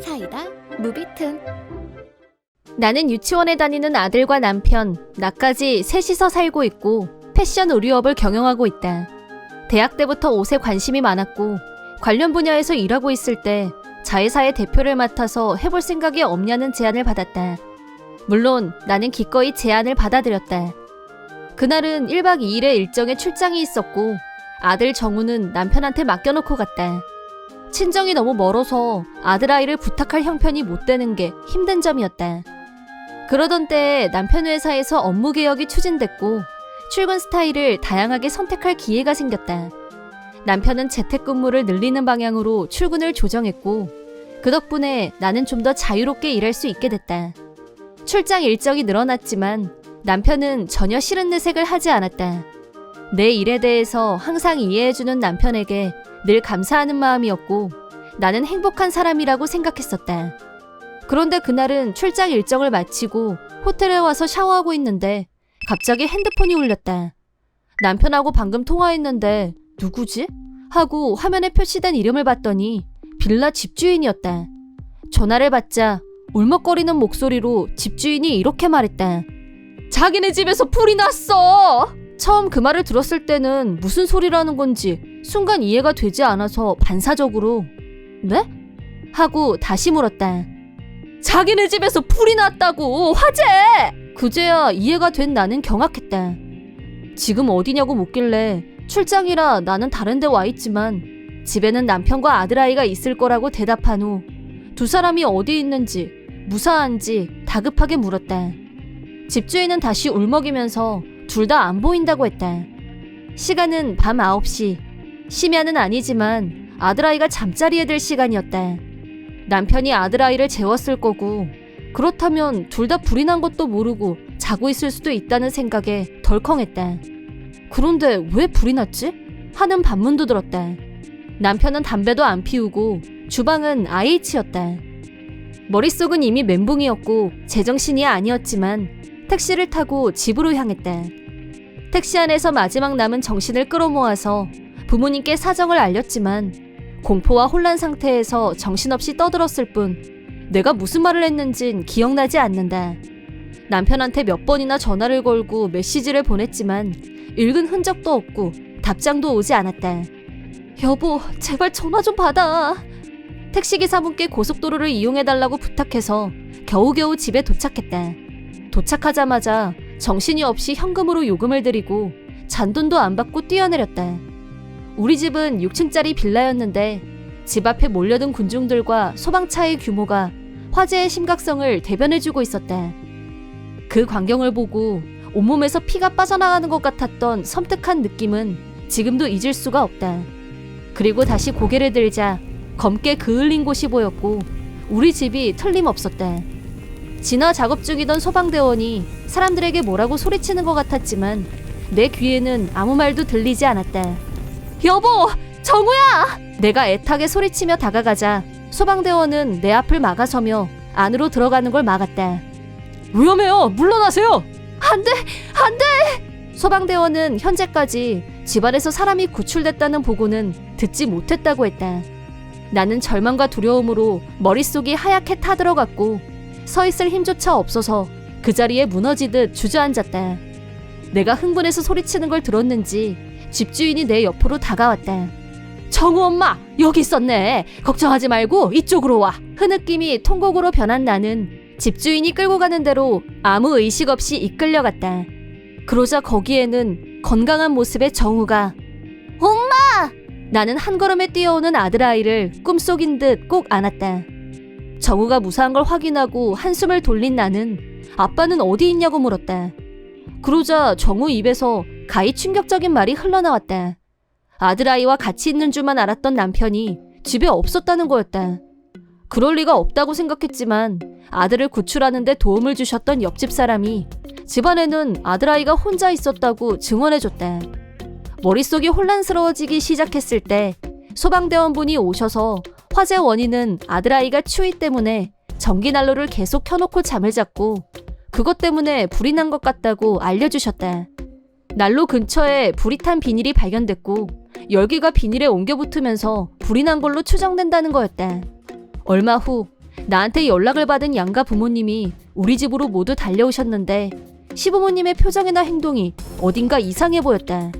사이다 무비튼. 나는 유치원에 다니는 아들과 남편, 나까지 셋이서 살고 있고 패션 의류업을 경영하고 있다. 대학 때부터 옷에 관심이 많았고 관련 분야에서 일하고 있을 때 자회사의 대표를 맡아서 해볼 생각이 없냐는 제안을 받았다. 물론 나는 기꺼이 제안을 받아들였다. 그날은 1박 2일의 일정에 출장이 있었고 아들 정우는 남편한테 맡겨놓고 갔다. 친정이 너무 멀어서 아들아이를 부탁할 형편이 못 되는 게 힘든 점이었다. 그러던 때에 남편 회사에서 업무 개혁이 추진됐고 출근 스타일을 다양하게 선택할 기회가 생겼다. 남편은 재택근무를 늘리는 방향으로 출근을 조정했고 그 덕분에 나는 좀 더 자유롭게 일할 수 있게 됐다. 출장 일정이 늘어났지만 남편은 전혀 싫은 내색을 하지 않았다. 내 일에 대해서 항상 이해해주는 남편에게 늘 감사하는 마음이었고 나는 행복한 사람이라고 생각했었다. 그런데 그날은 출장 일정을 마치고 호텔에 와서 샤워하고 있는데 갑자기 핸드폰이 울렸다. 남편하고 방금 통화했는데 누구지? 하고 화면에 표시된 이름을 봤더니 빌라 집주인이었다. 전화를 받자 울먹거리는 목소리로 집주인이 이렇게 말했다. 자기네 집에서 불이 났어! 처음 그 말을 들었을 때는 무슨 소리라는 건지 순간 이해가 되지 않아서 반사적으로 네? 하고 다시 물었다. 자기네 집에서 불이 났다고! 화재! 그제야 이해가 된 나는 경악했다. 지금 어디냐고 묻길래 출장이라 나는 다른 데 와 있지만 집에는 남편과 아들아이가 있을 거라고 대답한 후 두 사람이 어디 있는지 무사한지 다급하게 물었다. 집주인은 다시 울먹이면서 둘 다 안 보인다고 했다. 시간은 밤 9시. 심야는 아니지만 아들아이가 잠자리에 들 시간이었다. 남편이 아들아이를 재웠을 거고 그렇다면 둘 다 불이 난 것도 모르고 자고 있을 수도 있다는 생각에 덜컹했다. 그런데 왜 불이 났지? 하는 반문도 들었다. 남편은 담배도 안 피우고 주방은 IH였다. 머릿속은 이미 멘붕이었고 제정신이 아니었지만 택시를 타고 집으로 향했다. 택시 안에서 마지막 남은 정신을 끌어모아서 부모님께 사정을 알렸지만 공포와 혼란 상태에서 정신없이 떠들었을 뿐 내가 무슨 말을 했는진 기억나지 않는다. 남편한테 몇 번이나 전화를 걸고 메시지를 보냈지만 읽은 흔적도 없고 답장도 오지 않았다. 여보, 제발 전화 좀 받아. 택시기사분께 고속도로를 이용해달라고 부탁해서 겨우겨우 집에 도착했다. 도착하자마자 정신이 없이 현금으로 요금을 드리고 잔돈도 안 받고 뛰어내렸다. 우리 집은 6층짜리 빌라였는데 집 앞에 몰려든 군중들과 소방차의 규모가 화재의 심각성을 대변해주고 있었다. 그 광경을 보고 온몸에서 피가 빠져나가는 것 같았던 섬뜩한 느낌은 지금도 잊을 수가 없다. 그리고 다시 고개를 들자 검게 그을린 곳이 보였고 우리 집이 틀림없었다. 진화 작업 중이던 소방대원이 사람들에게 뭐라고 소리치는 것 같았지만 내 귀에는 아무 말도 들리지 않았다. 여보! 정우야! 내가 애타게 소리치며 다가가자 소방대원은 내 앞을 막아서며 안으로 들어가는 걸 막았다. 위험해요! 물러나세요! 안 돼! 안 돼! 소방대원은 현재까지 집안에서 사람이 구출됐다는 보고는 듣지 못했다고 했다. 나는 절망과 두려움으로 머릿속이 하얗게 타들어갔고 서 있을 힘조차 없어서 그 자리에 무너지듯 주저앉았다. 내가 흥분해서 소리치는 걸 들었는지 집주인이 내 옆으로 다가왔다. 정우 엄마, 여기 있었네. 걱정하지 말고 이쪽으로 와. 흐느낌이 통곡으로 변한 나는 집주인이 끌고 가는 대로 아무 의식 없이 이끌려갔다. 그러자 거기에는 건강한 모습의 정우가 엄마! 나는 한 걸음에 뛰어오는 아들아이를 꿈속인 듯 꼭 안았다. 정우가 무사한 걸 확인하고 한숨을 돌린 나는 아빠는 어디 있냐고 물었다. 그러자 정우 입에서 가히 충격적인 말이 흘러나왔다. 아들아이와 같이 있는 줄만 알았던 남편이 집에 없었다는 거였다. 그럴 리가 없다고 생각했지만 아들을 구출하는 데 도움을 주셨던 옆집 사람이 집안에는 아들아이가 혼자 있었다고 증언해줬다. 머릿속이 혼란스러워지기 시작했을 때 소방대원분이 오셔서 화재 원인은 아들아이가 추위 때문에 전기난로를 계속 켜놓고 잠을 잤고 그것 때문에 불이 난 것 같다고 알려주셨다. 난로 근처에 불이 탄 비닐이 발견됐고 열기가 비닐에 옮겨 붙으면서 불이 난 걸로 추정된다는 거였다. 얼마 후 나한테 연락을 받은 양가 부모님이 우리 집으로 모두 달려오셨는데 시부모님의 표정이나 행동이 어딘가 이상해 보였다.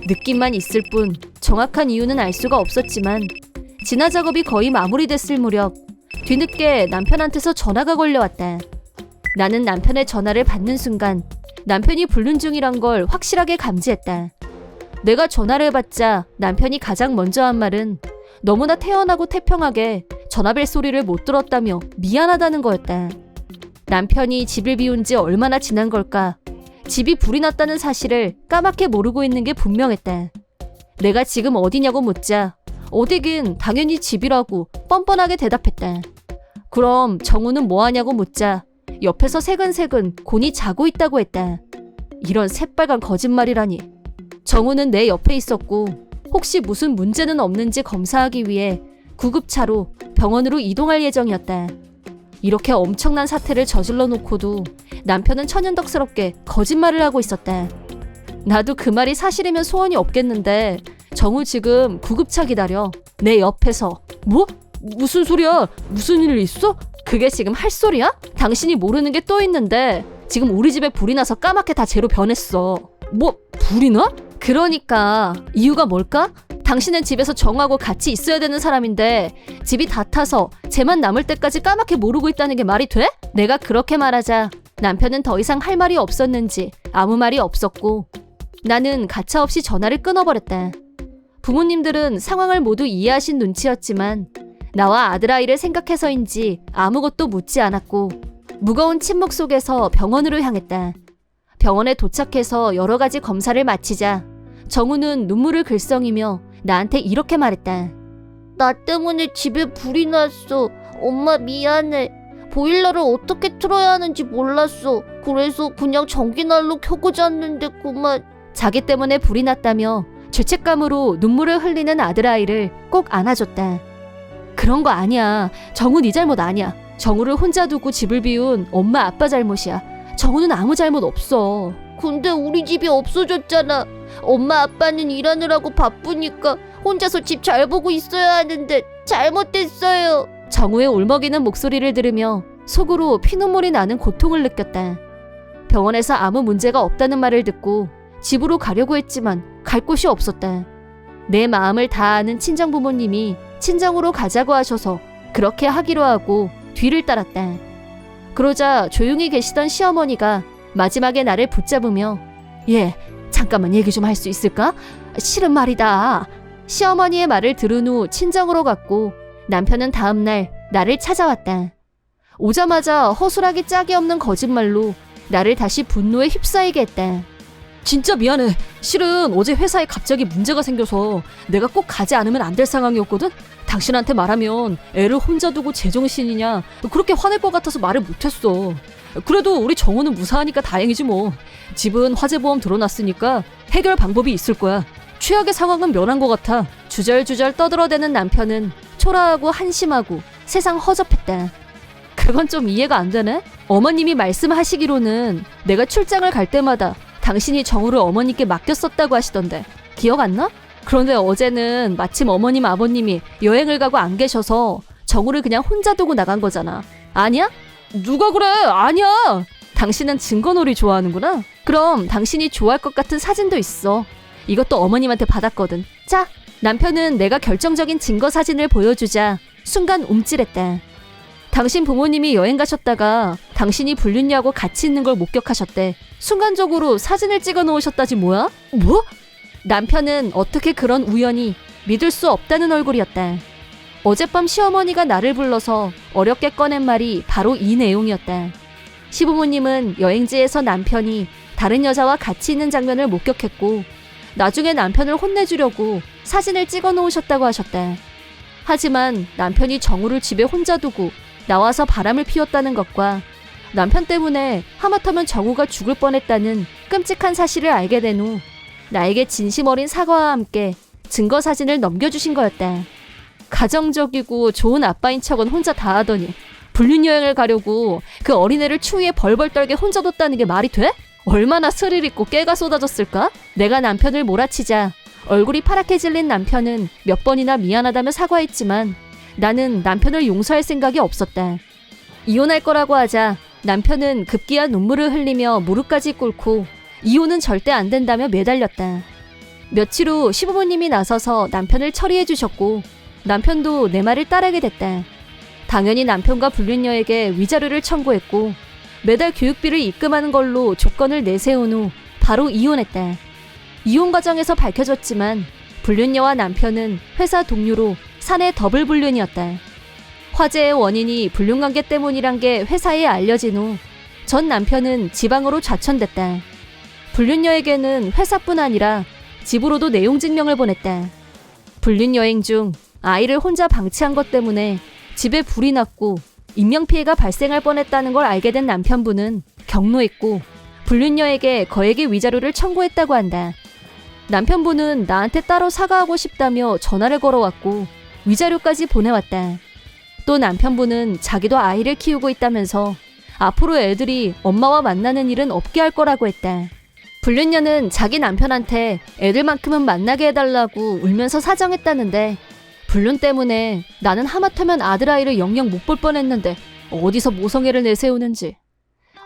느낌만 있을 뿐 정확한 이유는 알 수가 없었지만 진화 작업이 거의 마무리됐을 무렵 뒤늦게 남편한테서 전화가 걸려왔다. 나는 남편의 전화를 받는 순간 남편이 불륜 중이란 걸 확실하게 감지했다. 내가 전화를 받자 남편이 가장 먼저 한 말은 너무나 태연하고 태평하게 전화벨 소리를 못 들었다며 미안하다는 거였다. 남편이 집을 비운 지 얼마나 지난 걸까? 집이 불이 났다는 사실을 까맣게 모르고 있는 게 분명했다. 내가 지금 어디냐고 묻자 어디긴 당연히 집이라고 뻔뻔하게 대답했다. 그럼 정우는 뭐하냐고 묻자 옆에서 새근새근 곤히 자고 있다고 했다. 이런 새빨간 거짓말이라니. 정우는 내 옆에 있었고 혹시 무슨 문제는 없는지 검사하기 위해 구급차로 병원으로 이동할 예정이었다. 이렇게 엄청난 사태를 저질러 놓고도 남편은 천연덕스럽게 거짓말을 하고 있었다. 나도 그 말이 사실이면 소원이 없겠는데 정우 지금 구급차 기다려. 내 옆에서. 뭐? 무슨 소리야? 무슨 일 있어? 그게 지금 할 소리야? 당신이 모르는 게 또 있는데 지금 우리 집에 불이 나서 까맣게 다 재로 변했어. 뭐? 불이 나? 그러니까 이유가 뭘까? 당신은 집에서 정하고 같이 있어야 되는 사람인데 집이 다 타서 쟤만 남을 때까지 까맣게 모르고 있다는 게 말이 돼? 내가 그렇게 말하자 남편은 더 이상 할 말이 없었는지 아무 말이 없었고 나는 가차없이 전화를 끊어버렸다. 부모님들은 상황을 모두 이해하신 눈치였지만 나와 아들아이를 생각해서인지 아무것도 묻지 않았고 무거운 침묵 속에서 병원으로 향했다. 병원에 도착해서 여러 가지 검사를 마치자 정우는 눈물을 글썽이며 나한테 이렇게 말했다. 나 때문에 집에 불이 났어. 엄마 미안해. 보일러를 어떻게 틀어야 하는지 몰랐어. 그래서 그냥 전기난로 켜고 잤는데 그만. 자기 때문에 불이 났다며 죄책감으로 눈물을 흘리는 아들아이를 꼭 안아줬다. 그런 거 아니야. 정우 네 잘못 아니야. 정우를 혼자 두고 집을 비운 엄마 아빠 잘못이야. 정우는 아무 잘못 없어. 근데 우리 집이 없어졌잖아. 엄마 아빠는 일하느라고 바쁘니까 혼자서 집 잘 보고 있어야 하는데 잘못됐어요. 정우의 울먹이는 목소리를 들으며 속으로 피눈물이 나는 고통을 느꼈다. 병원에서 아무 문제가 없다는 말을 듣고 집으로 가려고 했지만 갈 곳이 없었다. 내 마음을 다 아는 친정부모님이 친정으로 가자고 하셔서 그렇게 하기로 하고 뒤를 따랐다. 그러자 조용히 계시던 시어머니가 마지막에 나를 붙잡으며 예, 잠깐만 얘기 좀 할 수 있을까? 실은 말이다. 시어머니의 말을 들은 후 친정으로 갔고 남편은 다음날 나를 찾아왔다. 오자마자 허술하기 짝이 없는 거짓말로 나를 다시 분노에 휩싸이게 했다. 진짜 미안해. 실은 어제 회사에 갑자기 문제가 생겨서 내가 꼭 가지 않으면 안 될 상황이었거든? 당신한테 말하면 애를 혼자 두고 제정신이냐 그렇게 화낼 것 같아서 말을 못했어. 그래도 우리 정우는 무사하니까 다행이지 뭐. 집은 화재보험 들어놨으니까 해결 방법이 있을 거야. 최악의 상황은 면한 것 같아. 주절주절 떠들어대는 남편은 초라하고 한심하고 세상 허접했다. 그건 좀 이해가 안 되네. 어머님이 말씀하시기로는 내가 출장을 갈 때마다 당신이 정우를 어머니께 맡겼었다고 하시던데 기억 안 나? 그런데 어제는 마침 어머님 아버님이 여행을 가고 안 계셔서 정우를 그냥 혼자 두고 나간 거잖아. 아니야? 누가 그래? 아니야. 당신은 증거놀이 좋아하는구나. 그럼 당신이 좋아할 것 같은 사진도 있어. 이것도 어머님한테 받았거든. 자, 남편은 내가 결정적인 증거 사진을 보여주자 순간 움찔했다. 당신 부모님이 여행 가셨다가 당신이 불륜녀하고 같이 있는 걸 목격하셨대. 순간적으로 사진을 찍어 놓으셨다지 뭐야? 뭐? 남편은 어떻게 그런 우연이 믿을 수 없다는 얼굴이었다. 어젯밤 시어머니가 나를 불러서 어렵게 꺼낸 말이 바로 이 내용이었다. 시부모님은 여행지에서 남편이 다른 여자와 같이 있는 장면을 목격했고 나중에 남편을 혼내주려고 사진을 찍어 놓으셨다고 하셨다. 하지만 남편이 정우를 집에 혼자 두고 나와서 바람을 피웠다는 것과 남편 때문에 하마터면 정우가 죽을 뻔했다는 끔찍한 사실을 알게 된 후 나에게 진심 어린 사과와 함께 증거 사진을 넘겨주신 거였다. 가정적이고 좋은 아빠인 척은 혼자 다 하더니 불륜 여행을 가려고 그 어린애를 추위에 벌벌 떨게 혼자 뒀다는 게 말이 돼? 얼마나 스릴 있고 깨가 쏟아졌을까? 내가 남편을 몰아치자 얼굴이 파랗게 질린 남편은 몇 번이나 미안하다며 사과했지만 나는 남편을 용서할 생각이 없었다. 이혼할 거라고 하자 남편은 급기야 눈물을 흘리며 무릎까지 꿇고 이혼은 절대 안 된다며 매달렸다. 며칠 후 시부모님이 나서서 남편을 처리해 주셨고 남편도 내 말을 따르게 됐다. 당연히 남편과 불륜녀에게 위자료를 청구했고 매달 교육비를 입금하는 걸로 조건을 내세운 후 바로 이혼했다. 이혼 과정에서 밝혀졌지만 불륜녀와 남편은 회사 동료로 사내 더블 불륜이었다. 화재의 원인이 불륜관계 때문이란 게 회사에 알려진 후 전 남편은 지방으로 좌천됐다. 불륜녀에게는 회사뿐 아니라 집으로도 내용 증명을 보냈다. 불륜 여행 중 아이를 혼자 방치한 것 때문에 집에 불이 났고 인명피해가 발생할 뻔했다는 걸 알게 된 남편분은 경로했고 불륜녀에게 거액의 위자료를 청구했다고 한다. 남편분은 나한테 따로 사과하고 싶다며 전화를 걸어왔고 위자료까지 보내왔다. 또 남편분은 자기도 아이를 키우고 있다면서 앞으로 애들이 엄마와 만나는 일은 없게 할 거라고 했다. 불륜녀는 자기 남편한테 애들만큼은 만나게 해달라고 울면서 사정했다는데 불륜 때문에 나는 하마터면 아들아이를 영영 못 볼 뻔했는데 어디서 모성애를 내세우는지.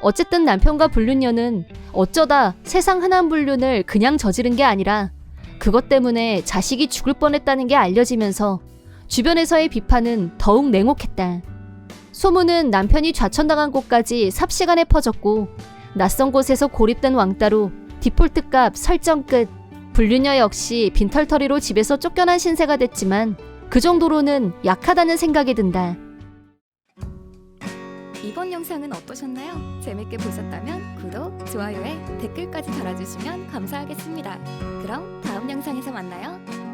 어쨌든 남편과 불륜녀는 어쩌다 세상 흔한 불륜을 그냥 저지른 게 아니라 그것 때문에 자식이 죽을 뻔했다는 게 알려지면서 주변에서의 비판은 더욱 냉혹했다. 소문은 남편이 좌천당한 곳까지 삽시간에 퍼졌고 낯선 곳에서 고립된 왕따로 디폴트 값 설정 끝. 불륜녀 역시 빈털터리로 집에서 쫓겨난 신세가 됐지만 그 정도로는 약하다는 생각이 든다. 이번 영상은 어떠셨나요? 재밌게 보셨다면 구독, 좋아요에 댓글까지 달아주시면 감사하겠습니다. 그럼 다음 영상에서 만나요.